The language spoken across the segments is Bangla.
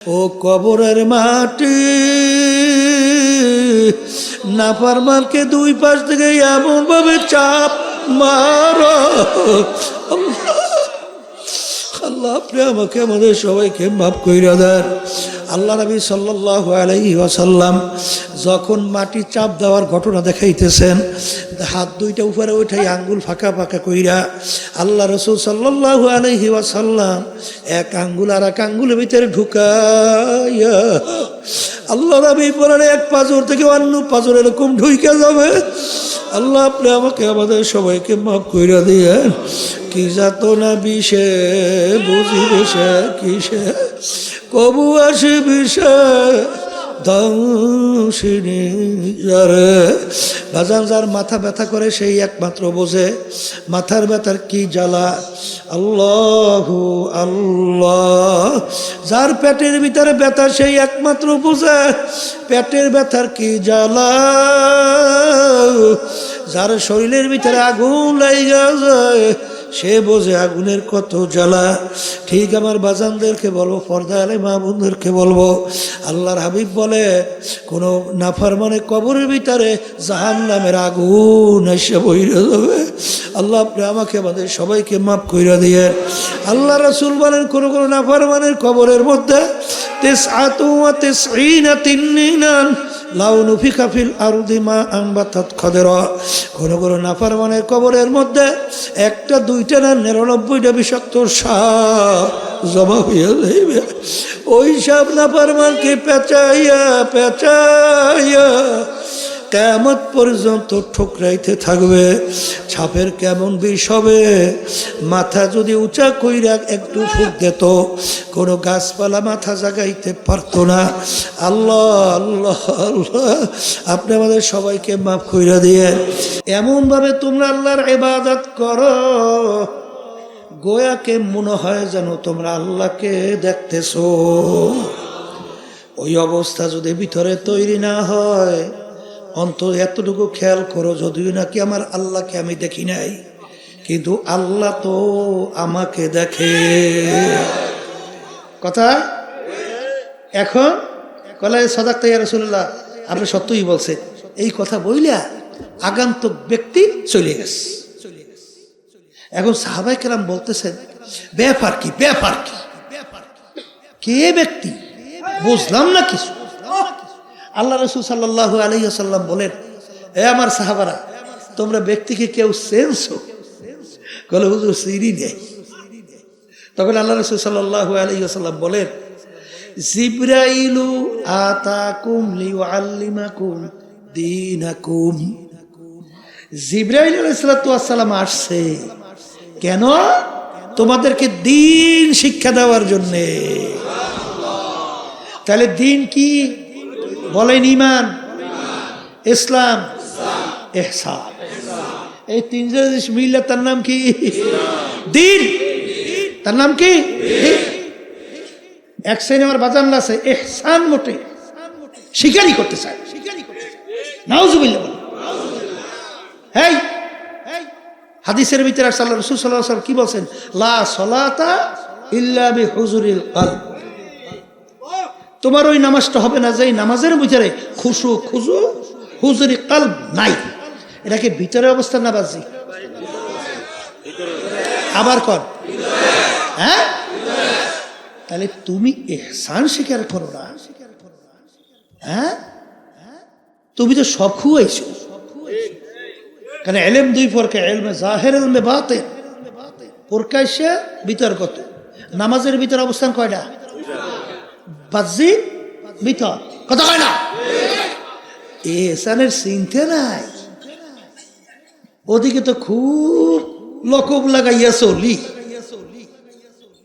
ও কবরের মাটি নাফরমানকে দুই পাশ থেকে এমন ভাবে চাপ মারো আল্লাহ আপনি আমাকে আমাদের সবাইকে মাফ কইরা দেন। আল্লাহ নবী সাল্লাল্লাহু আলাইহি ওয়াসাল্লাম যখন মাটি চাপ দেওয়ার ঘটনা দেখাইতেছেন, হাত দুইটা উপরে উঠাই আঙ্গুল ফাঁকা ফাঁকা কইরা আল্লাহ রসুল সাল্লাল্লাহু আলাইহি ওয়াসাল্লাম এক আঙ্গুল আর এক আঙ্গুলের ভিতরে ঢুকাইয়া আল্লাহ নবী বলেন এক পাঁজর থেকে অন্য পাঁজর এরকম ঢুইকা যাবে। আল্লাহ আপনি আমাকে আমাদের সবাইকে মাফ কইরা দিয়েন। কি যাতনা বিষে বুঝি বিষে কিসে কবু আসে বিষে ধ্বংসিনী যারে বাজান যার মাথা ব্যথা করে সেই একমাত্র বোঝে মাথার ব্যথার কি জ্বালা। আল্লাহু আল্লাহ যার পেটের ভিতরে ব্যথা সেই একমাত্র বোঝে পেটের ব্যথার কি জ্বালা। যার শরীরের ভিতরে আগুন লাগা যায় সে বোঝে আগুনের কত জ্বালা। ঠিক আমার বাজানদেরকে বলবো, পর্দা আলে মা বোনদেরকে বলবো, আল্লাহর হাবিব বলে কোনো নাফরমানে কবরের ভিতরে জাহান্নামের আগুন এসে বইরে যাবে। আল্লাহ আপনি আমাকে আমাদের সবাইকে মাফ কইরা দিয়েন। আল্লাহ রাসূল বলেন কোন কোন নাফরমানের কবরের মধ্যে তিসআতু ওয়া তিসঈনা তিন্নিনান লাউ নুফিকা ফিল আরদি মা আনবাতাত খাদরা। কোন কোন নাফরমানের কবরের মধ্যে একটা দুইটা না 99টা বিষাক্ত সাপ জমা হইয়া যাইবে। ওই সাপ নাফরমানকে পেঁচাইয়া পেঁচাইয়া কিয়ামত পর্যন্ত ঠোকরাইতে থাকবে। সাপের কেমন বিষ হবে, মাথা যদি উঁচা কইরা একটু ফুক দিত কোনো গাছপালা মাথা জাগাইতে পারতো না। আল্লাহ আল্লাহ আল্লাহ আপনি আমাদের সবাইকে মাফ কইরা দিয়ে এমনভাবে তোমরা আল্লাহর ইবাদত করো গোয়াকে মনে হয় যেন তোমরা আল্লাহকে দেখতেছো। ওই অবস্থা যদি ভিতরে তৈরি না হয় অন্তত এতটুকু খেয়াল করো, যদিও নাকি আমার আল্লাহকে আমি দেখি নাই কিন্তু আল্লাহ তো আমাকে দেখে। কথা এখন কলাই সাদাক্তা ইয়া রাসূলুল্লাহ আপনি সত্যই বলছে এই কথা বইলা আগন্তুক ব্যক্তি চলে গেছে। এখন সাহাবায়ে কেরাম বলতেছেন ব্যাপার কি ব্যাপার কি কে ব্যক্তি বুঝলাম না কিছু। আল্লাহ রাসূল সাল্লাল্লাহু আলাইহি ওয়াসাল্লাম বলেন এ আমার সাহাবারা তোমরা ব্যক্তিকে কেউ চেনছো? বলে হুজুর চিনি নেই। তখন আল্লাহ রাসূল সাল্লাল্লাহু আলাইহি ওয়াসাল্লাম বলেন জিবরাইলু আতাকুম লিউআল্লিমাকুম দীনাকুম। জিবরাইল আলাইহিস সালাতু ওয়াস সালাম আসছে কেন? তোমাদেরকে দ্বীন শিক্ষা দেওয়ার জন্য। তাহলে দ্বীন কি বলেন? ঈমান, ইসলাম, ইহসান। এই তিনটা জিনিস মিললে তার নাম কি? দ্বীন। তার নাম কি? এক শ্রেণী আমার বাজান আছে ইহসান মোটে স্বীকারই করতে চায়। নাউজুবিল্লাহ। হেই হাদিসের ভিতরে আল্লাহ রাসূল সাল্লাল্লাহু আলাইহি ওয়াসাল্লাম কি বলেন? লা সালাতা ইল্লা বিহুজুরিল কলব। তোমার ওই নামাজটা হবে না যেই নামাজের ভিতরে খুশু খুজু হুজুরি কলব নাই। এটাকে ভিতরে অবস্থা না বাজি আবার কর হ্যাঁ? তাহলে তুমি ইহসান স্বীকার করো না? হ্যাঁ তুমি তো সব খুয়াইছো। কারণ ইলম দুই প্রকার, ইলমে জাহির ইলমে বাতিন। প্রকাশ্য বিতর্কত। নামাজের ভিতরে অবস্থান কয়টা? বাজি ভিতর কথা কয় না। এহসানের চিন্তা নাই। ওদিকে তো খুব লকব লাগাইয়া চলি,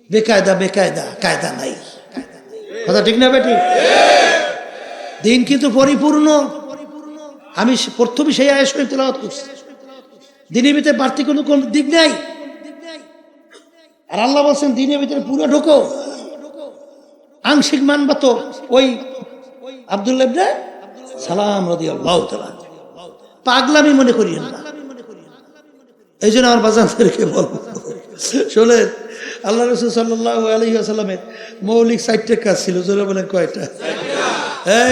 বেকায়দা বেকায়দা কায়দা নাই। কথা ঠিক না বেটি? দিন কিন্তু পরিপূর্ণ। আমি প্রথমে সেই আয়াত শরীফ তেলাওয়াত করছি। দিনের ভিতরে বাড়তি কোনো কোন দিক নাই। আর আল্লাহ বলছেন দিনের ভিতরে পুরো ঢোকো। আংশিক মানবা তো ওই আব্দুল্লাহ ইবনে সালাম রাদিয়াল্লাহু তাআলা পাগলামি মনে করিয়েন না। এই জন্য আমার বাজানদেরকে বলবো শোনেন আল্লাহ রাসূল সাল্লাল্লাহু আলাইহি ওয়াসাল্লামের মৌলিক 4টা কাজ ছিল। জোরে বলেন কয়টা?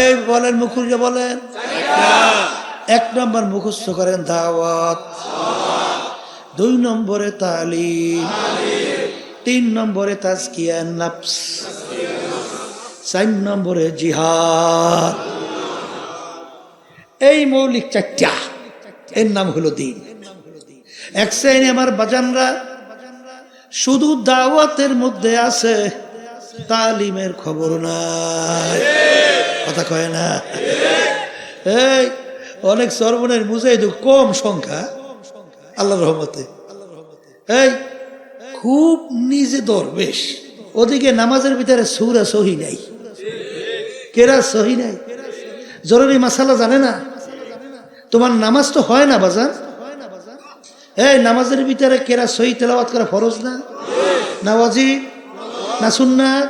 এই বলেন, মুখুরিয়া বলেন। 1 নম্বর মুখস্থ করেন দাওয়াত, 2 নম্বরে তালিম, 3 নম্বরে তাজকিয়ান নফস, 4 নম্বরে জিহাদ। এই মৌলিক 4টা, এর নাম হলো দিন। এক শ্রেণী আমার বাজানরা শুধু দাওয়াতের মধ্যে আছে, তালিমের খবর নাই, কথা কয় না। এই অনেক সর্বনের মুজাহিদ কম সংখ্যা আল্লাহর রহমতে, এই খুব নিজে দরবেশ, ওদিকে নামাজের ভিতরে সূরা সহি নাই, কেরা সহি নাই, জরুরি মাসালা জানে না। তোমার নামাজ তো হয় না বাজান। এই নামাজের ভিতরে কেরা সহি তেলাওয়াত করা ফরজ না, না ওয়াজিব, না সুন্নাত?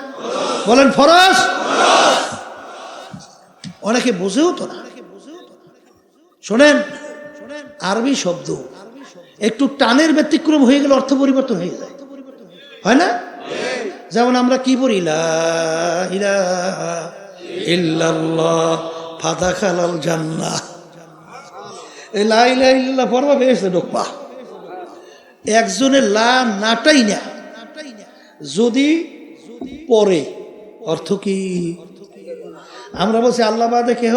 বলেন ফরজ। অনেকে বুঝেও তো না। শোনেন, আরবি শব্দ একটু টানের ব্যতিক্রম হয়ে গেলে অর্থ পরিবর্তন হয়ে যায়, হয় না? যেমন আমরা কি বলি, লা ইলাহা ইল্লাল্লাহ ফাদাখালাল জান্নাহ। এই লা ইলাহা ইল্লাল্লাহ পড়বা বেহেশতে ঢুকবা। একজনের লা নাটাই না, যদি পরে অর্থ কি? আমরা বলছি আল্লাহ বাদে কেহ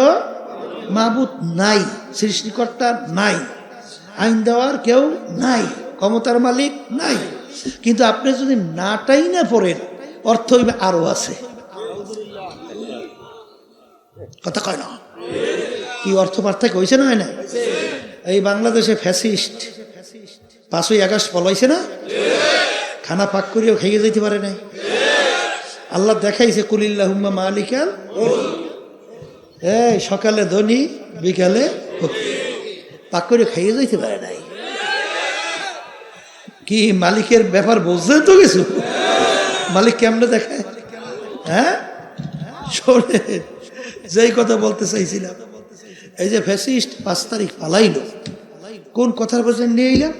মাবুদ নাই, সৃষ্টিকর্তা নাই, আইন দেওয়ার কেউ নাই, ক্ষমতার মালিক নাই। কিন্তু আপনি যদি নাটাই না পড়েন, অর্থ হইবে আরো আছে, কথা কয় না? কি অর্থ পার্থক্য হয়েছে না? হয় না? এই বাংলাদেশে ফ্যাসিস্ট 5ই আগস্ট পলাইছে না, খানা পাক করিও খেয়ে যেতে পারে নাই। আল্লাহ দেখাইছে কুলিল্লাহুম্মা মালিকাল, এই সকালে ধনী বিকালে পাক করে খাইয়ে যাইতে পারে নাই। কি মালিকের ব্যাপার বুঝলেন তো কিছু? মালিক কেমনে দেখায়? হ্যাঁ, শোনে, যেই কথা বলতে চাইছিলাম, এই যে ফ্যাসিস্ট 5 তারিখ পালাইলো, কোন কথার বলছেন নিয়ে এলাম?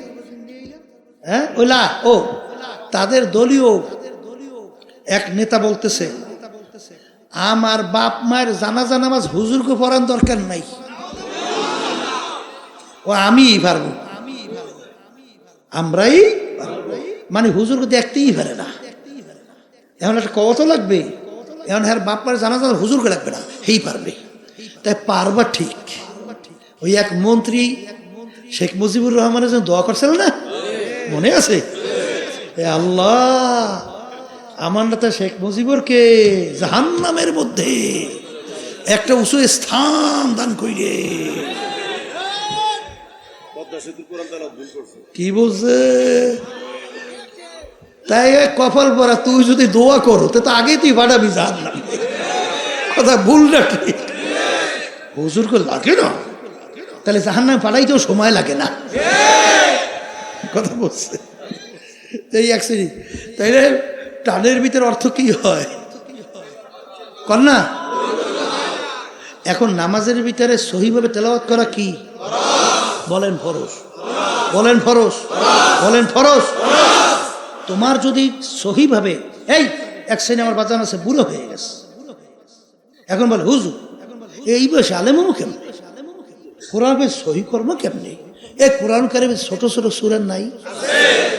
হ্যাঁ, ওলা ও তাদের দলীয় এক নেতা বলতেছে, আমার বাপ মায়ের জানাজা নামাজ হুজুরকে পড়ান দরকার নাই, ও আমিই পারবো, আমরাই মানে হুজুরকে দেখতেই পারে না। এখন একটা কত লাগবে, এখন হ্যাঁ বাপ মায়ের জানাজা হুজুরকে লাগবে না, হেই পারবে। তাই পারবা ঠিক। ওই এক মন্ত্রী শেখ মুজিবুর রহমানের জন্য দোয়া করছিল না, মনে আছে? আল্লাহ আমার নেতা শেখ মুজিবুরকে জাহান্নামের মধ্যে একটা উঁচু স্থান দান কইরে। কি বলছে? তাই কপাল পরা, তুই যদি দোয়া করো তো আগেই তুই বাড়াবি জাহান্নামে। কথা ভুল না ঠিক? হুজুরকে লাগে না, তাহলে জাহান্নামে পাঠাইতেও সময় লাগে না, কথা বলছে। এই এক শ্রেণী, তাইলে টানের ভিতরে অর্থ কি হয় কর না? এখন নামাজের ভিতরে সহিভাবে তেলাওয়াত করা কি? বলেন ফরজ, বলেন ফরজ, বলেন ফরজ। তোমার যদি সহিভাবে, এই এক শ্রেণী আমার বাজান আছে, বুড়ো হয়ে গেছে, এখন বলে হুজুর এই বয়সে আলেমও কেমন, কোরআনের সহি কর্ম কেমনি? এই কোরআন কারিমের ছোট ছোট সূরা নাই?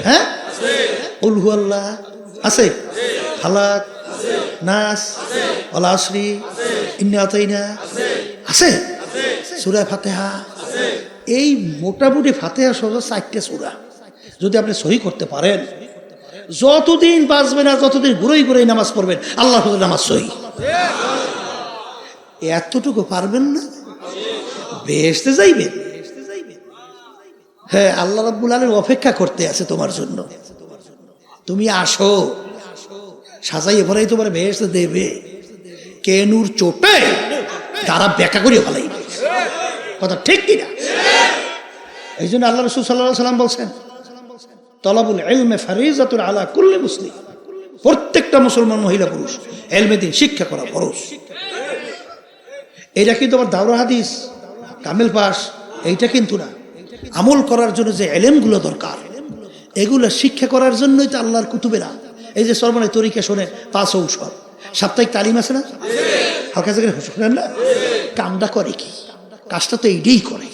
হ্যাঁ, কুল হু আল্লাহ আছে, ফালাক, নাস, ওয়াল আসরি, ইন্না আতাইনা আছে, সূরা ফাতিহা। এই মোটামুটি ফাতিহা সহ 4টে সূরা যদি আপনি সহি করতে পারেন, যতদিন বাঁচবে না, যতদিন ঘুরেই ঘুরেই নামাজ পড়বেন, আল্লাহ নামাজ সহি। এতটুকু পারবেন না, বেহেশতে যাইবেন। হ্যাঁ, আল্লাহ রাব্বুল আলামিন অপেক্ষা করতে আছে তোমার জন্য। তুমি আসো, সাজাইয়ে ভরাই তোমার বেহেশতে দেবে। কেনুর চোটে তারা ব্যাখ্যা করিয়ে ফেলাইবে, কথা ঠিক কিনা? এই জন্য আল্লাহ রাসূল সাল্লাল্লাহু আলাইহি ওয়াসাল্লাম বলছেন, তলাবুল ইলমে ফারিজাতুন আলা কুল্লি মুসলিম। প্রত্যেকটা মুসলমান মহিলা পুরুষ ইলমে দ্বীন শিক্ষা করা ফরজ। এটা কিন্তু আবার দাওরা হাদিস কামেল পাস এইটা কিন্তু না। আমল করার জন্য যে ইলমগুলো দরকার, এগুলো শিক্ষা করার জন্যই তো আল্লাহর কুতুবেরা এই যে সর্বনায় তরিকা শোনেন, 5 ঔষধ সাপ্তাহিক তালিম আছে না, হালকা জায়গায় শোনেন না, কামটা করে কি? কাজটা তো এইটাই করে,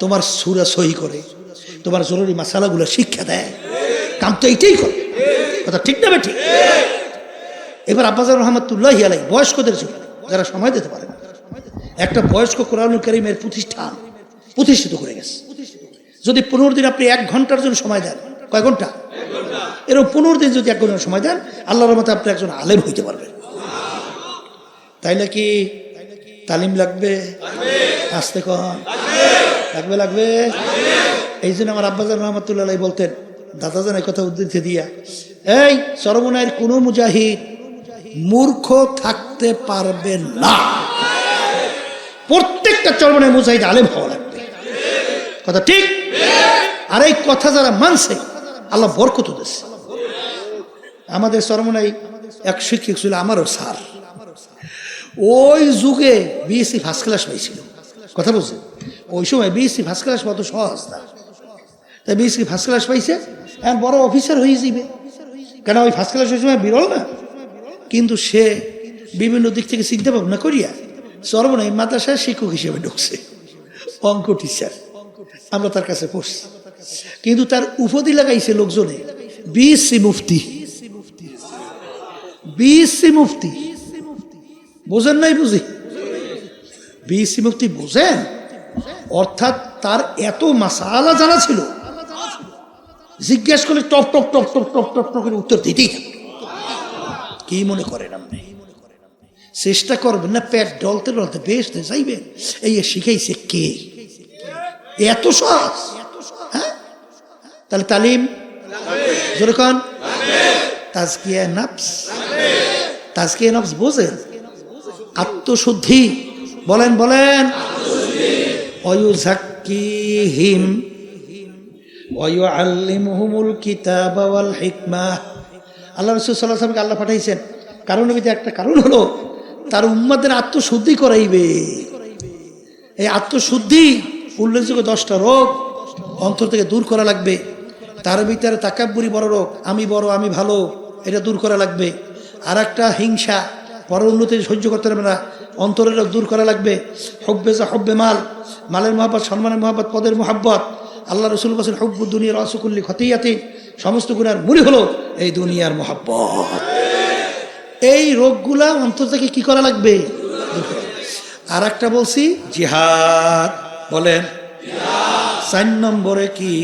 তোমার সুরা সহি করে, তোমার জরুরি মাসালাগুলো শিক্ষা দেয়, কাম তো এইটাই করে। কথা ঠিক না ঠিক? এবার আব্বাজান রহমাতুল্লাহি আলাইহি বয়স্কদের জন্য, যারা সময় দিতে পারে না, একটা বয়স্ক কোরআনুল কারীমের প্রতিষ্ঠিত করে গেছে। যদি 15 দিন আপনি 1 ঘন্টার জন্য সময় দেন, কয় ঘন্টা? এরকম 15 দিন যদি 1 ঘন্টা সময় দেন, আল্লাহর রহমতে আপনি একজন আলেম হইতে পারবেন। তাই নাকি তালিম লাগবে? আসতে কন লাগবে, লাগবে। এই জন্য আমার আব্বাজান রহমাতুল্লাহ আলাইহি বলতেন, দাদাজান এই কথা উদ্ধৃতি দিয়া, এই চরমনায়ের কোনো মুজাহিদ মূর্খ থাকতে পারবে না, প্রত্যেকটা চরমনায় মুজাহিদ আলেম হওয়া লাগবে। কথা ঠিক? আর এই কথা যারা মানছে আল্লাহ বরকত দিয়েছে। আমাদের চরমনায় এক শিক্ষক ছিল, আমারও স্যার, ওই যুগে বিএসসি ফার্স্ট ক্লাস পাইছিল। কথা বলছে, ওই সময় বিএসসি ফার্স্ট ক্লাস অত সহজ না, তাই বিএসসি ফার্স্ট ক্লাস পাইছে, এখন বড় অফিসার হয়ে যাবে, কেন ওই ফার্স্ট ক্লাস ওই সময় বিরল না। কিন্তু সে বিভিন্ন দিক থেকে চিন্তা ভাবনা করিয়া চরমনাই মাদ্রাসায় শিক্ষক হিসেবে ঢুকছে, অঙ্ক টিচার। আমরা তার কাছে পড়ছি, কিন্তু তার উপাধি লাগাইছে লোকজনে বিএসসি মুফতি। বিএসসি মুফতি বোঝেন নাই? বুঝি বিএসসি মুফতি বোঝেন? অর্থাৎ তার এত মাসালা জানা ছিল, জিজ্ঞেস করলে top top top top top top top করে উত্তর দিতেই থাকতো। কি মনে করেন আপনি? চেষ্টা করবেন না পেট ডলতে ডলতে বেশ যাইবেন, এই শিখাইছে কে? এত সহজ? হ্যাঁ, তাহলে তালিম জোরে কন, তাজকিয়া নফস। তাজকিয়া নফস বোঝেন? আত্মশুদ্ধি, বলেন বলেন। ওয়ায়ুযাক্কিহিম ওয়ায়ুআল্লিমুহুমুল কিতাবা ওয়াল হিকমাহ। আল্লাহ রাসূল সাল্লাল্লাহু আলাইহি ওয়াসাল্লামকে আল্লাহ পাঠাইছেন কারণের ভিতরে একটা কারণ হলো তার উম্মতের আত্মশুদ্ধি করাইবে। এই আত্মশুদ্ধি উল্লেখযোগ্য 10টা রোগ অন্তর থেকে দূর করা লাগবে। তার ভিতরে তাকাব্বুরি বড় রোগ, আমি বড় আমি ভালো, এটা দূর করা লাগবে। আর একটা হিংসা, বড় উন্নতি সহ্য করতে পারবে না, অন্তরের রোগ দূর করা লাগবে। হব্বে যা হব্বে মাল, মালের মহব্বত, সম্মানের মহব্বত, পদের মহব্বত। আল্লাহ রাসূল বলেছেন হুব্বুদ দুনিয়া রাসুকুল্লি খতিয়াতিন, সমস্ত গুনার মূলই হলো এই দুনিয়ার মহব্বত। এই রোগগুলা অন্তর থেকে কি করা লাগবে? আর একটা বলছি জিহাদ, বলেন 4 নম্বরে কি?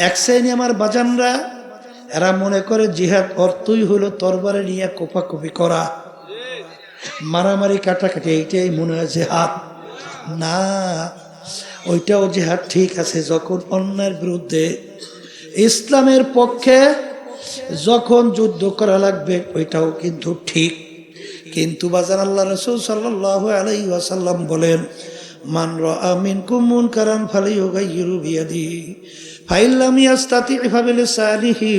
এক শ্রেণী আমার বাজানরা, এরা মনে করে জিহাদ অর্থই হলো তরবারে নিয়ে কোপাকুপি করা, মারামারি কাটাকাটি, এইটাই মনে হয় জিহাদ। না, ওইটাও জিহাদ ঠিক আছে যখন অন্যায়ের বিরুদ্ধে, ইসলামের পক্ষে যখন যুদ্ধ করা লাগবে ওইটাও কিন্তু ঠিক। কিন্তু বাজার আল্লাহ রাসূল সাল্লাল্লাহু আলাইহি ওয়াসাল্লাম বলেন, মান রাআ মিনকুম মুনকারান ফালিয়ুগাইয়িরু বিয়াদিহি ফাইন লাম ইয়াস্তাতি' ফাবিলিসানিহি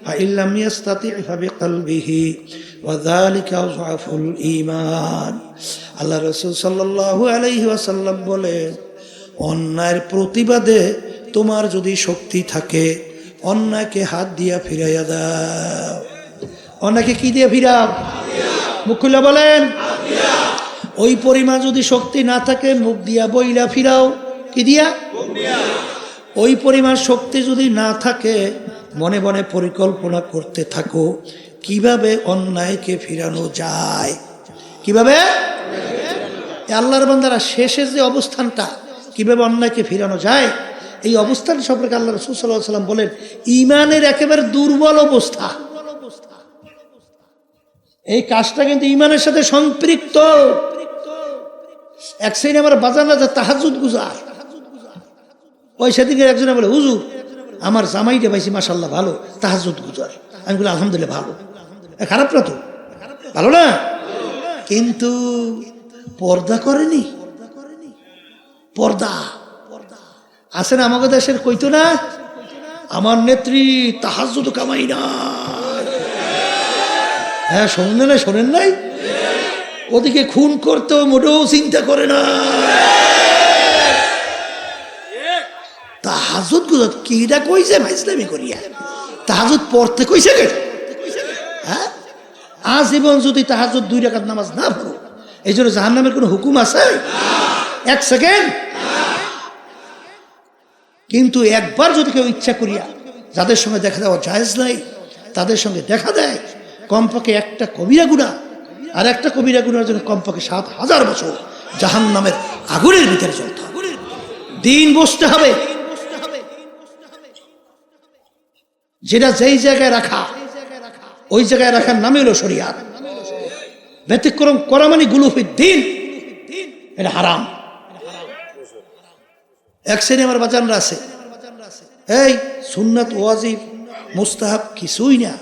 ফাইন লাম ইয়াস্তাতি' ফাবিকলবিহি ওয়া যালিকা আযআফুল ঈমান। আল্লাহ রাসূল সাল্লাল্লাহু আলাইহি ওয়াসাল্লাম বলেন, অন্যায়ের প্রতিবাদে তোমার যদি শক্তি থাকে অন্যায়কে হাত দিয়া ফিরাইয়া দাও। অন্যায়কে কি দিয়ে ফিরাও? মুখ খুলে বলেন। ওই পরিমাণ যদি শক্তি না থাকে মুখ দিয়া বইলা ফিরাও। কি দিয়া? ওই পরিমাণ শক্তি যদি না থাকে মনে মনে পরিকল্পনা করতে থাকো কিভাবে অন্যায়কে ফিরানো যায়। কিভাবে? আল্লাহর বান্দারা শেষের যে অবস্থানটা, কিভাবে অন্যায়কে ফিরানো যায়, এই অবস্থান সম্পর্কে আল্লাহ রাসূল সাল্লাল্লাহু আলাইহি ওয়াসাল্লাম বলেন ঈমানের একেবারে দুর্বল অবস্থা। এই কাজটা কিন্তু ঈমানের সাথে সম্পৃক্ত। এক শ্রেণী আমার বাজানা যা তাহাজ্জুদ গুজার, ওই সেদিকে একজনে বলে হুজুর আমার জামাইটা পাইছি মাশাআল্লাহ ভালো, তাহাজ্জুদ গুজার। আমি বলি আলহামদুলিল্লাহ ভালো, খারাপ না তো, ভালো না, কিন্তু পর্দা করেনি। পর্দা আছে না আমাদের দেশের, কইতো না আমার নেত্রী তাহাজ্জুদ কামাই না। হ্যাঁ, শোনেন না, শোনেন নাই? ওদিকে খুন করতেও মোটেও চিন্তা করে না। তাহাজ্জুদ গুজার কিটা কইছে ভাইসলামি করিয়া, তাহাজ্জুদ পড়তে কইছে কে? হ্যাঁ, আজীবন যদি তাহাজ্জুদ 2 রাকাত নামাজ না পড়ো, এই জন্য জাহান্নামের কোনো হুকুম আছে? 1 সেকেন্ড। কিন্তু একবার যদি কেউ ইচ্ছা করিয়া, যাদের সঙ্গে দেখা দেওয়া জায়েজ নাই, তাদের সঙ্গে দেখা দেয়, কমপক্ষে একটা কবিরা গুনাহ, আর একটা কবিরা গুনার জন্য কমপক্ষে 7000 বছর জাহান্নামের আগুনের ভিতরে চলতে হবে, দিন বসতে হবে। যেটা যেই জায়গায় রাখা, ওই জায়গায় রাখার নামে হলো শরিয়াত। ব্যতিক্রম করা মানে গুলুফির দিন, এটা হারাম। এক শ্রেণী আমার বাজানরা আছে, এই সুন্নাত ওয়াজিব মুস্তাহাব কিছুই না,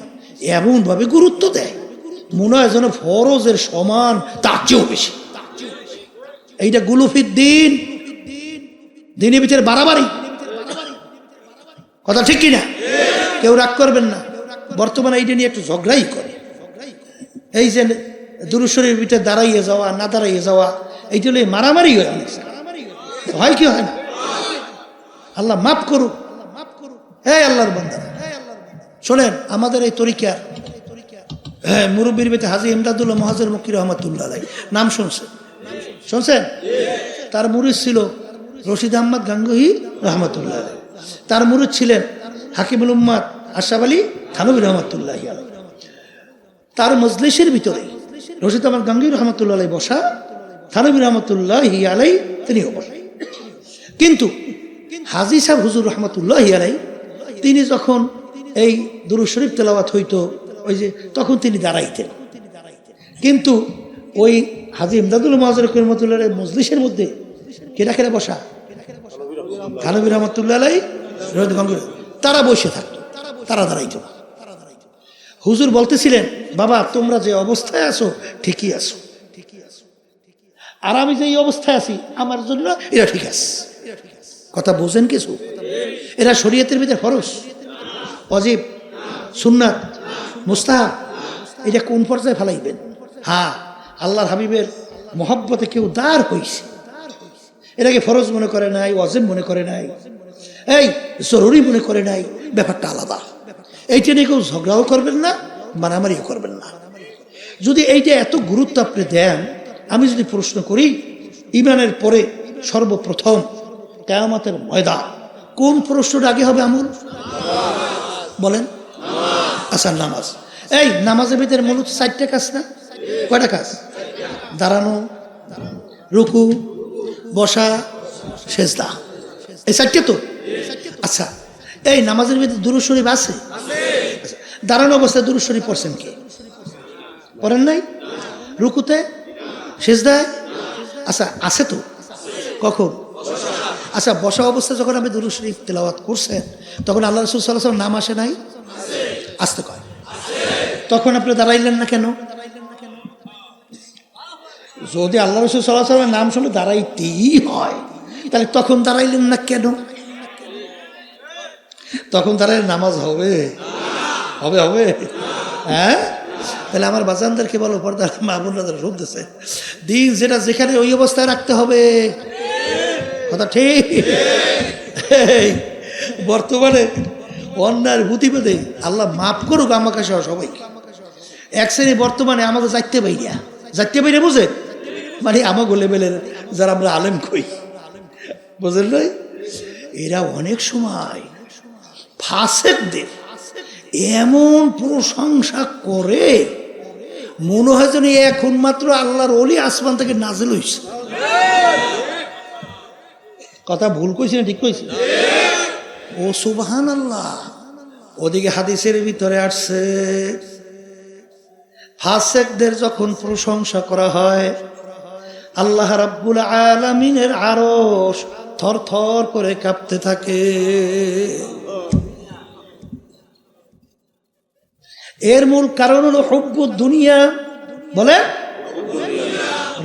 এমন ভাবে গুরুত্ব দেয় মনে হয় যেন ফরজের সমান, তার চেয়েও বেশি। এইটা গুলুফির দিন, দিনের ভিতরে বাড়াবাড়ি। কথা ঠিক কিনা? কেউ রাগ করবেন না, বর্তমানে এইটা নিয়ে একটু ঝগড়াই করে। এই যে দুরূদ শরীফের ভিতরে দাঁড়াইয়ে যাওয়া না দাঁড়াইয়ে যাওয়া, এইটা হলে মারামারি হয়, অনেক হয় কি হয় না? আল্লাহ মাফ করুক। এই আল্লাহর বান্দা শোনেন, আমাদের এই তরিকার মুরব্বীর বেতে হাজী ইমদাদুল্লাহ মুহাজ্জির মক্কি রহমাতুল্লাহ আলাইহি নাম শুনছেন? তার মুরিদ ছিল রশিদ আহমদ গাঙ্গুহি রহমাতুল্লাহ আলাইহি, তার মুরিদ ছিলেন হাকিমুল উম্মাত আশরাফ আলী থানভী রহমাতুল্লাহি আলাইহি। তার মজলিসের ভিতরে রশিদ আহমদ গাঙ্গুহি রহমাতুল্লাহ আলাইহি বসা, থানভী রহমাতুল্লাহি আলাইহি তিনিও বসা। কিন্তু হাজী সাহেব হুজুর রহমাতুল্লাহি আলাইহি তিনি যখন এই দুরূদ শরীফ তেলাওয়াত হইতো, ওই যে তখন তিনি দাঁড়াইতেন। কিন্তু ওই হাজী ইমদাদুল্লাহ মুহাজ্জির রহমাতুল্লাহ আলাইহি মজলিসের মধ্যে কেডা কেডা বসা? থানভী রহমাতুল্লাহ আলাইহি, তারা বসে থাকতো, তারা দাঁড়াইতো। হুজুর বলতেছিলেন, বাবা তোমরা যে অবস্থায় আছো ঠিকই আছো, আর আমি যে এই অবস্থায় আছি আমার জন্য এরা ঠিক আছে। কথা বোঝেন কিছু? এরা শরীয়তের ভিতরে ফরজ, ওয়াজিব, সুন্নাত, মুস্তাহাব, এটা কোন পর্যায়ে ফেলাইবেন? হ্যাঁ, আল্লাহর হাবিবের মহব্বতে কেউ দাঁড় হইছে, এটাকে ফরজ মনে করে নাই, ওয়াজিব মনে করে নাই, এই জরুরি মনে করে নাই, ব্যাপারটা আলাদা। এইটা নিয়ে কেউ ঝগড়াও করবেন না, মারামারিও করবেন না। যদি এইটা এত গুরুত্ব আপনি দেন, আমি যদি প্রশ্ন করি, ইমানের পরে সর্বপ্রথম কিয়ামতের ময়দান কোন প্রশ্নটা আগে হবে? আমল বলেন। আচ্ছা, নামাজ। এই নামাজের ভিতরে মূলত 4টা কাজ না? কয়টা কাজ? দাঁড়ানো, রুকু, বসা, সেজদা, এই 4টে তো। আচ্ছা, এই নামাজের ভিতরে দুরূদ শরীফ আছে? দাঁড়ানো অবস্থায় দুরূদ শরীফ পড়ছেন কি? পড়েন নাই? রুকুতে, সেজদায়? আচ্ছা, আছে তো। কখন? আচ্ছা, বসা অবস্থায় যখন আপনি দুরূদ শরীফ তেলাওয়াত করছেন, তখন আল্লাহ রাসূল সাল্লাল্লাহু আলাইহি ওয়াসাল্লাম নাম আসে নাই? আসতে কয়। তখন আপনি দাঁড়াইলেন না কেন? যদি আল্লাহ রাসূল সাল্লাল্লাহু আলাইহি ওয়াসাল্লামের নাম শুনে দাঁড়াইতেই হয়, তাহলে তখন দাঁড়াইলেন না কেন? তখন দাঁড়াইলে নামাজ হবে? হবে হবে? হ্যাঁ, তাহলে আমার বাজানদেরকে বলো, পর্দার মা বোনরা যারা শুনতেছে, দিন যেটা যেখানে ওই অবস্থায় রাখতে হবে। কথা ঠিক? বর্তমানে অন্যায়ের প্রতিবাদে আল্লাহ মাফ করুক আমাকে সহ সবাইকে। এক শ্রেণী বর্তমানে আমাকে যাইতে বাইরে বুঝে, মানে আমাকে লেভেলের যারা আমরা আলেম কই, বুঝলেন নাই? এরা অনেক সময় ফাসেকদের এমন প্রশংসা করে মনে হয় যেন এখন মাত্র আল্লাহর ওলি আসমান থেকে নাজিল হইছে। কথা ভুল কইছি না ঠিক কইছি? ও সুবহানাল্লাহ। ওদিকে হাদিসের ভিতরে আসছে, ফাসেকদের যখন প্রশংসা করা হয়, আল্লাহ রাব্বুল আলামিনের আরশ থরথর করে কাঁপতে থাকে। এর মূল কারণ হলো হুব্বুদ দুনিয়া। বলে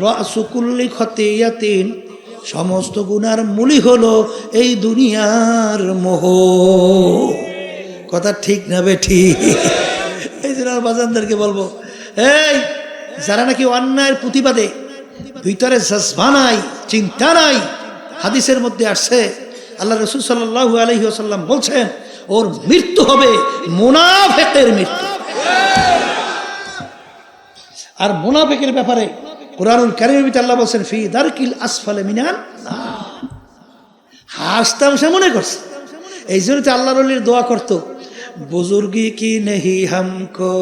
রাসু কুল্লি খতিয়াতিন, সমস্ত গুনার মূলই হলো এই দুনিয়ার মোহ। কথা ঠিক না বেঠিক? এই জন্য বাজানদেরকে বলবো, এই যারা নাকি অন্যায়ের প্রতিবাদে ভিতরে জজবা নাই, চিন্তা নাই, হাদিসের মধ্যে আসছে আল্লাহ রাসূল সাল্লাল্লাহু আলাইহি ওয়াসাল্লাম বলছেন, ওর মৃত্যু হবে মুনাফিকের মৃত্যু। আর মুনাফিকের ব্যাপারে কুরআনুল কারীমের ভিতরে আল্লাহ বলেন ফি দারকিল আসফালে মিনান নার। হাসতাম সে মনে করছে, এই জন্য আল্লাহর ওলির দোয়া করতো, বুজুর্গি কি নেহি হামকো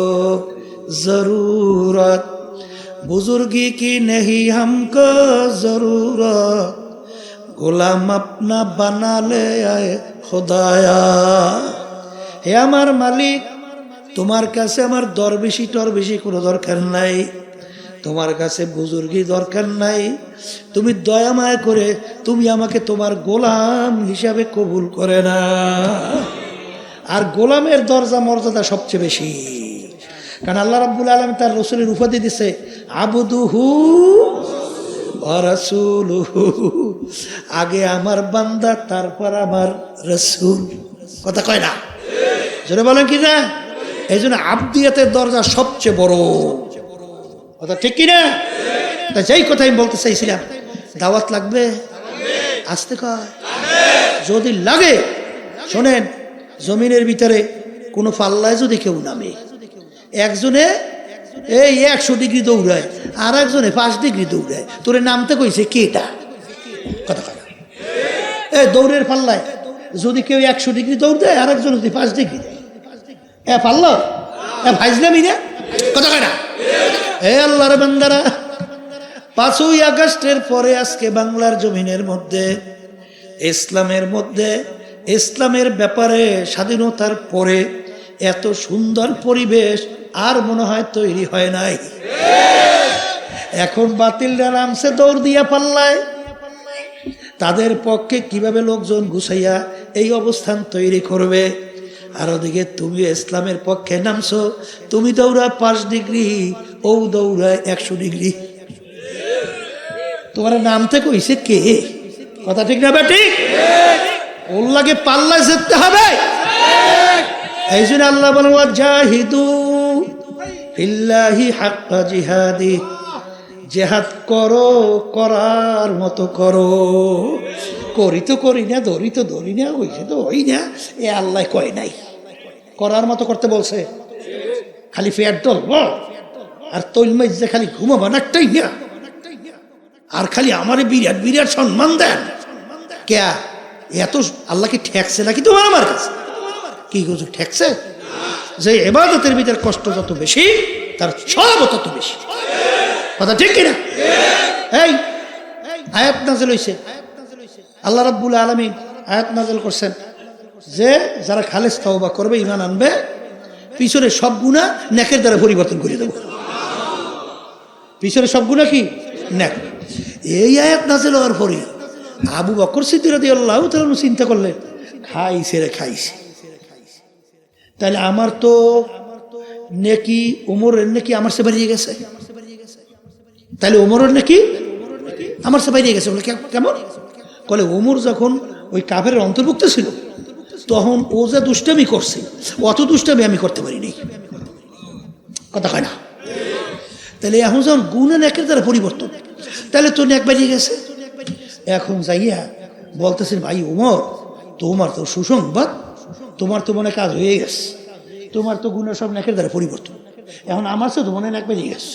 জরুরত, বুজুর্গি কি নেহি হামকো জরুরত, গোলাম আপনা বানালে আয়ে খোদায়া। হে আমার মালিক, তোমার কাছে আমার দরবেশি টরবেশি কোনো দরকার নাই, তোমার কাছে বুজুর্গি দরকার নাই, তুমি দয়া মায়া করে তুমি আমাকে তোমার গোলাম হিসাবে কবুল করে না। আর গোলামের দরজা মর্যাদা সবচেয়ে বেশি, কারণ আল্লাহ রাব্বুল আলামিন তার রাসূলের উপাধি দিছে আবদুহু ওয়া রাসূলুহু, আগে আমার বান্দা তারপর আমার রাসূল। কথা কয় না? জোরে বলেন কি না? এই জন্য আবদিয়াতের দরজা সবচেয়ে বড়। কথা ঠিক কিনা? তা যেই কথা আমি বলতে চাইছিলাম, দাওয়াত লাগবে, আসতে কয় যদি লাগে। শোনেন, জমিনের ভিতরে কোনো পাল্লায় যদি কেউ নামে, একজনে এই 100 ডিগ্রি দৌড়ায় আর একজনে 5 ডিগ্রি দৌড়ায়, তোরে নামতে কইছে কে? এটা কথা কয়। এই দৌড়ের পাল্লায় যদি কেউ 100 ডিগ্রি দৌড় দেয় আর একজন যদি 5 ডিগ্রি দেয়, পারলো ভাইজলামি না? কথা কয় না? হে আল্লাহর বান্দারা, 5ই আগস্টের পরে আজকে বাংলার জমিনের মধ্যে ইসলামের মধ্যে ইসলামের ব্যাপারে স্বাধীনতার পরে এত সুন্দর পরিবেশ আর মনে হয় তৈরি হয় নাই। এখন বাতিলরা নামছে দৌড় দিয়া পাল্লায়, তাদের পক্ষে কিভাবে লোকজন গুছাইয়া এই অবস্থান তৈরি করবে। আর ওদিকে তুমি ইসলামের পক্ষে নামছো, তুমি দৌড়া 5 ডিগ্রি, ও দৌড়ায় 100 ডিগ্রি। তোমার নামতে কইছে কে? কথা ঠিক না বেটি? ওর লাগে পাল্লায় যেতে হবে। এই জন্য আল্লাহ বলেন ওয়াজাহিদু ফিল্লাহি হাক্কা জিহাদি, জিহাদ করো, করার মতো করো। করি তো করি না, ধরি তো ধরি না, হইছে তো হই না, এ আল্লাহ কয় নাই। করার মতো করতে বলছে, খালি ফেয়ার দলব আর তৈলমাই যে খালি ঘুমাবা না একটাই না, আর খালি আমারে বিরাট বিরাট সম্মান দেন। কে এত আল্লাহকে ঠেকছে নাকি তোমার আমার কাছে? কি কিছু ঠেকছে? যে ইবাদতের ভিতর কষ্ট যত বেশি, তার সব তত বেশি। কথা ঠিক কিনা? এই আয়াত নাযিল হইছে, আল্লাহ রাব্বুল আলামিন আয়াত নাযিল করছেন যে যারা খালেস তওবা করবে, ঈমান আনবে, পিছনে সব গুনাহ নেকের দ্বারা পরিবর্তন করে দেব। পিছনে সব গুনাহ কি? নেক। এই আয়াত নাযিল হওয়ার পরে আবু বকর সিদ্দিক রাদিয়াল্লাহু তাআলা চিন্তা করলেন, খাইছে রে খাইছে, তাহলে আমার তো নেকি ওমরের নেকি আমার সে বেরিয়ে গেছে, তাহলে ওমরের নেকি আমার সে বেরিয়ে গেছে। বলে কেমন? বলে ওমর যখন ওই কাফেরের অন্তর্ভুক্ত ছিল তখন ও যে দুষ্টামি করছে, অত দুষ্টামি আমি করতে পারিনি। কথা হয় না? তাহলে এখন যখন গুনাহ নেকের দ্বারা পরিবর্তন, তাহলে তো নেক বেরিয়ে গেছে। এখন যাইয়া বলতেছেন, ভাই ওমর, তোমার তো সুসংবাদ, তোমার তো মনে কাজ হয়ে গেছে, তোমার তো গুনাহ সব নেকের দ্বারা পরিবর্তন, এখন আমার তো মনে নেক বেরিয়ে গেছে।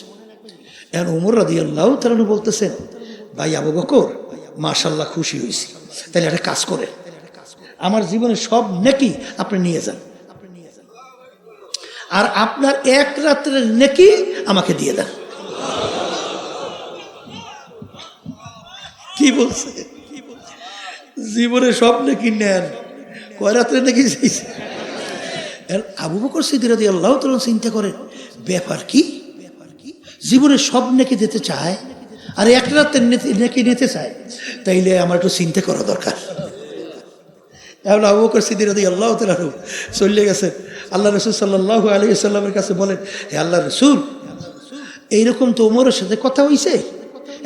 এখন ওমর রাদিয়াল্লাহু তাআলা বলতেছেন, ভাই আবু বকর, মাশাআল্লাহ খুশি হয়েছি, তাহলে একটা কাজ করে আমার জীবনের সব নেকি আপনি নিয়ে যান, আর আপনার এক রাত্রের নেকি আমাকে দিয়ে দেন। কি বলছে? জীবনে সব নেকি নেন, কয় রাত্রে নেকি চাইছে। আবু বকর সিদ্দিক রাদিয়াল্লাহু তাআলা চিন্তা করেন, ব্যাপার কি? জীবনে সব নেকি দিতে চায় আর এক রাতের নেকি নিতে চায়, তাইলে আমার একটু চিন্তা করা দরকার। এখন আবু বকর সিদ্দিক রাদিয়াল্লাহু তাআলা চলে গেছেন আল্লাহ রাসূল সাল্লাল্লাহু আলাইহি ওয়াসাল্লামের কাছে, বলেন, হে আল্লাহ রাসূল, এইরকম তো ওমরের সাথে কথা হইছে,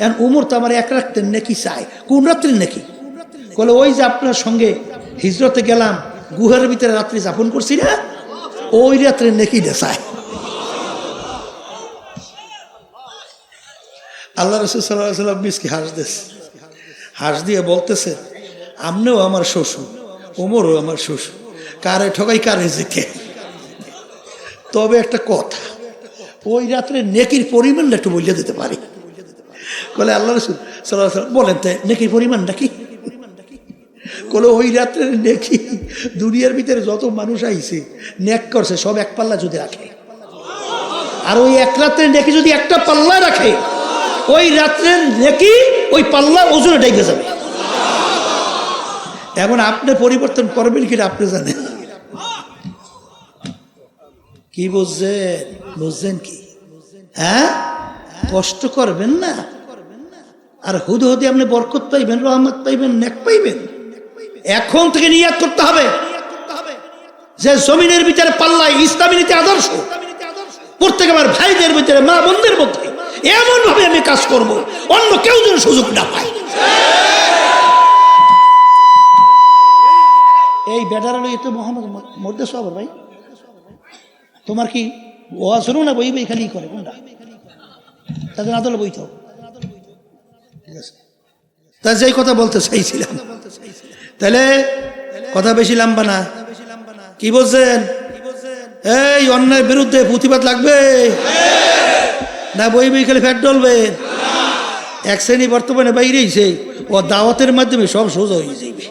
এখন ওমর তো আমার এক রাতের নেকি চায়। কোন রাত্রের নেকি? বলে ওই যে আপনার সঙ্গে হিজরতে গেলাম, গুহার ভিতরে রাত্রি যাপন করছি না, ওই রাত্রের নেকি চায়। আল্লাহ রাসূল সাল্লাল্লাহু আলাইহি ওয়াসাল্লাম মিসকি হাস দিয়ে বলতেছে, আপনিও আমার শ্বশুর, ওমরও আমার শ্বশুর, কারে ঠকাই কারে জিতে। তবে একটা কথা, ওই রাত্রে নেকির পরিমাণটা একটু বলে দিতে পারি। বলে আল্লাহ রাসূল সাল্লাল্লাহু আলাইহি ওয়াসাল্লাম বলেন তো নেকির পরিমাণটা কি? বলে ওই রাত্রে নেকি দুনিয়ার ভিতরে যত মানুষ আইছে নেক করছে সব এক পাল্লা যদি রাখে, আর ওই এক রাত্রে নেকি যদি একটা পাল্লা রাখে, ওই রাত্রের নেকি ওই পাল্লা ওজনে ডেকে যাবে। এখন আপনি পরিবর্তন করবেন কিনা আপনি জানেন। কি বুঝছেন? বুঝছেন কি? হ্যাঁ, কষ্ট করবেন না, আর হুদ হুদে আপনি বরকত পাইবেন, রহমত পাইবেন, নেক পাইবেন। এখন থেকে নিয়াত করতে হবে যে জমিনের ভিতরে পাল্লায় ইসলামী নীতি আদর্শ প্রত্যেক আমার ভাইদের ভিতরে, মা বোনদের মধ্যে এমন ভাবে আমি কাজ করব অন্য কেউ যেন সুযোগ না পায়। এই বেটারা লই তো মোহাম্মদ মরদে সবর ভাই, তোমার কি ওয়াজ শুনো না বই বই খালি করে কোনটা? তাদের আদলে বইতে হবে, ঠিক আছে? তা যেই কথা বলতে চাইছিলাম, তাহলে কথা বেশি লম্বা না, কি বলছেন? এই অন্যায়ের বিরুদ্ধে প্রতিবাদ লাগবে না বই বই খালি ফ্যাট ডলবে? এক শ্রেণী বর্তমানে বাইরেছে, ও দাওয়াতের মাধ্যমে সব সোজা হয়ে যাবে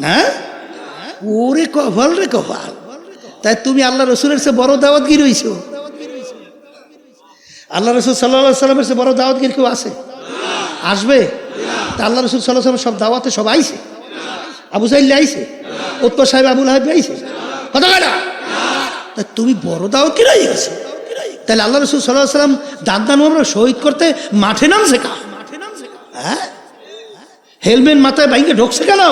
না? ওরে কপাল রে কপাল। তাই তুমি আল্লাহ রসুলের সে বড় দাওয়াতগির হইছ? আল্লাহ রসুল সাল্লাল্লাহু আলাইহি সাল্লামের সে বড় দাওয়াতগির কেউ আছে? আসবে? তা আল্লাহ রসুল সাল্লাল্লাহু আলাইহি সাল্লাম সব দাওয়াতে সব আইছে, আবু জাহিল আইছে, উতবা সাহেব আবুল হাব আইছে, কথা কয় না? তা তুমি বড় দাওয়াতগির হয়ে গেছো। তাহলে আল্লাহ রসুল সাল্লাল্লাহু আলাইহি সাল্লাম দান আমরা শহীদ করতে মাঠে নামছে কা? হ্যাঁ, হেলমেট মাথায় বাইকে ঢুকছে কেন?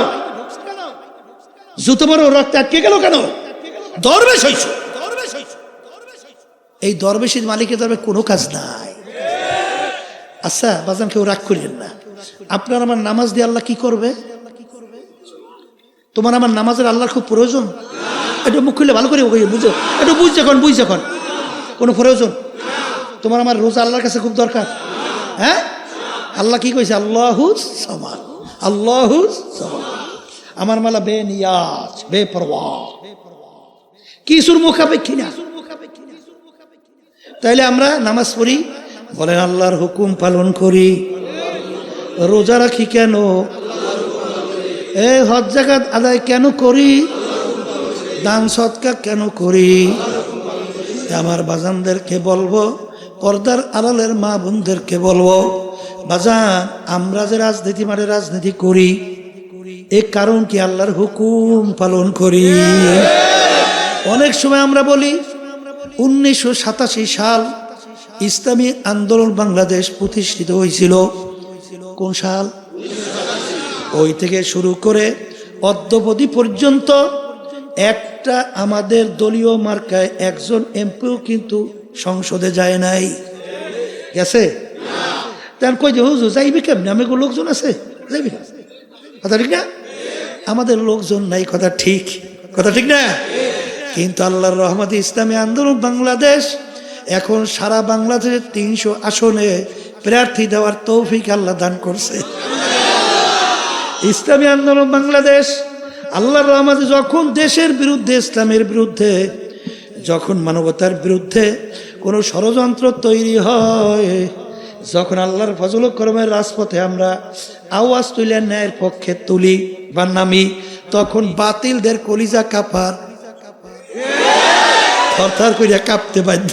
জুতো বড় রক্ত আটকে গেল কেন? দরবেশ হইছ। এই দরবেশের মালিকের দরবে কোনো কাজ নাই। আচ্ছা বাজান, কেউ রাগ করিলেন না, আপনার আমার নামাজ দিয়ে আল্লাহ কি করবে? তোমার আমার নামাজের আল্লাহর খুব প্রয়োজন? একটু মুখ খুলে ভালো করে বুঝো, একটু বুঝ যখন কোনো প্রয়োজন? তোমার আমার রোজা আল্লাহর কাছে খুব দরকার। হ্যাঁ, আল্লাহ কি কইছে? আল্লাহুস সামাদ, আল্লাহুস সামাদ। আমার মালা বে নিয়াজ, বেপরওয়াহ, কিছুর মুখাপেক্ষী না। তাইলে আমরা নামাজ পড়ি, বলেন আল্লাহর হুকুম পালন করি। রোজা রাখি কেন? হজ যাকাত আদায় কেন করি? দান সদকা কেন করি? আমার বাজানদেরকে বলবো, পর্দার আড়ালের মা বোনদেরকে বলবো, বাজান আমরা যে রাজনীতি মানে রাজনীতি করি, এর কারণ কি? আল্লাহর হুকুম পালন করি। অনেক সময় আমরা বলি 1987 সাল ইসলামী আন্দোলন বাংলাদেশ প্রতিষ্ঠিত হয়েছিল। কোন সাল? ওই থেকে শুরু করে অদ্যবধি পর্যন্ত একটা আমাদের দলীয় মার্কায় একজন এমপিও কিন্তু সংসদে যায় নাই। গেছে? তার কই যে হুজুর যাইবে কেমনি? আমি লোকজন আছে, যাইবে? কথা ঠিক না? আমাদের লোকজন নাই, কথা ঠিক, কথা ঠিক না? কিন্তু আল্লাহর রহমতে ইসলামী আন্দোলন বাংলাদেশ এখন সারা বাংলাদেশের 300 আসনে প্রার্থী দেওয়ার তৌফিক আল্লাহ দান করছে। ইসলামী আন্দোলন বাংলাদেশ আল্লাহর রহমতে যখন দেশের বিরুদ্ধে, ইসলামের বিরুদ্ধে, যখন মানবতার বিরুদ্ধে কোনো ষড়যন্ত্র তৈরি হয়, যখন আল্লাহর ফজল ও করমের রাজপথে আমরা আওয়াজ তুলে ন্যায়ের পক্ষে তুলি বা নামি, তখন বাতিলদের কলিজা কাঁপার, থরথর করিয়া কাঁপতে বাধ্য।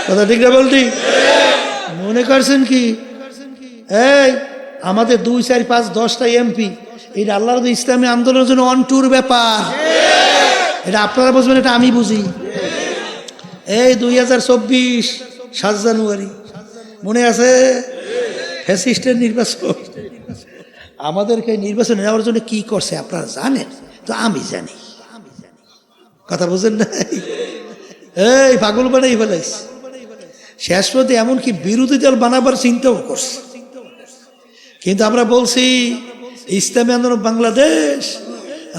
কথা ঠিক না বলটি? মনে করছেন কি এই আমাদের 2, 4, 5, 10টা এমপি, এটা আল্লাহর ইসলামী আন্দোলনের জন্য অনটুর ব্যাপার। এটা আপনারা বুঝবেন, এটা আমি বুঝি। এই 2024 7 জানুয়ারি মনে আছে? ফ্যাসিস্টের নির্বাচন। আমাদেরকে নির্বাচন নেওয়ার জন্য কি করছে আপনারা জানেন তো? আমি জানি। কথা বুঝেন না? এই পাগল বানাই ফেলাইছে। শেষ পর্যন্ত এমনকি বিরোধী দল বানাবার চিন্তাও করছে। কিন্তু আমরা বলছি ইসলামী আন্দোলন বাংলাদেশ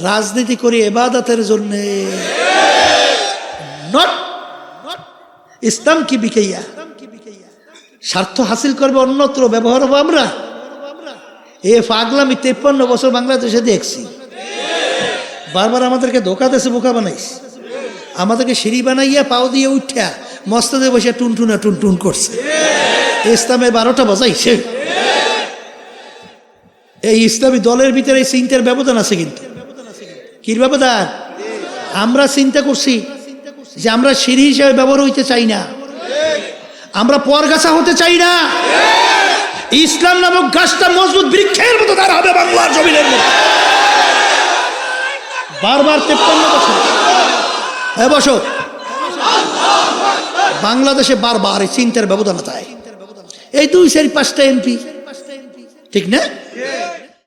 রাজনীতি করি ইবাদতের জন্য, নট ইসলাম কি বিকাইয়া স্বার্থ হাসিল করবে অন্যত্র ব্যবহার হবো আমরা। এ পাগলামি 53 বছর বাংলাদেশে দেখছি। বারবার আমাদেরকে ধোকা দেশে বোকা বানাইস, আমাদেরকে সিঁড়ি বানাইয়া পাও দিয়ে উঠা মস্তদে বসে টুনটুনা টুনটুন করছে, ইসলামের 12টা বাজাইছে। এই ইসলামী দলের ভিতরে এই চিন্তার ব্যবধান আছে, কিন্তু কি ব্যবধান? আমরা চিন্তা করছি যে আমরা সিঁড়ি হিসেবে ব্যবহার হইতে চাই না, আমরা পরগাছা হতে চাই না। ইসলাম নামক গাছটা মজবুত বৃক্ষের মতো দাঁড় হবে বাংলার জমিনের মতো। বারবার 53 বছর বছর বাংলাদেশে বারবার এই চিন্তার ব্যবধান তাই এই 2-4-5টা এমপি, ঠিক না?